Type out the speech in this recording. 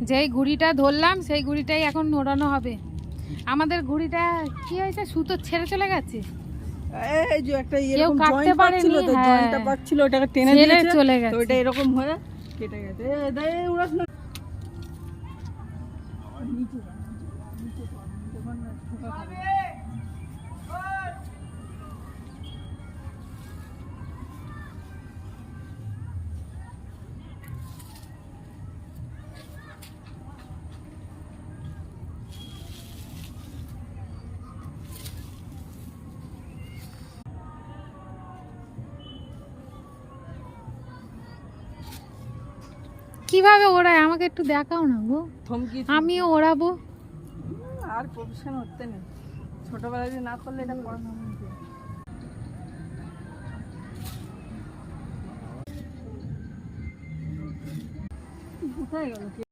যেই ঘুড়িটা ধরলাম সেই ঘুড়িটাই এখন ওড়ানো হবে। আমাদের ঘুড়িটা কি হয়েছে, সুতো ছেড়ে চলে গেছে। এই যে একটা কেউ এরকম কাটতে জয়েন্ট পারেনি, পাচ্ছিল তো, হ্যাঁ। জয়েন্টটা পাচ্ছিল, ওটাকে টেনে ছেড়ে দিয়েছে, চলে তো গেছে। ওটা এরকম হয়ে কেটে গেছে। এই উড়াস না, নিচে যা, নিচে পড়, তখন ঠোকা খাবে। কিভাবে ওড়ায় আমাকে একটু দেখাও না গো, থমকি আমিও ওড়াবো। আর প্রফেশন হতে নেই, ছোটবেলায় যদি না করলে এটা করা না। কোথায় গেল?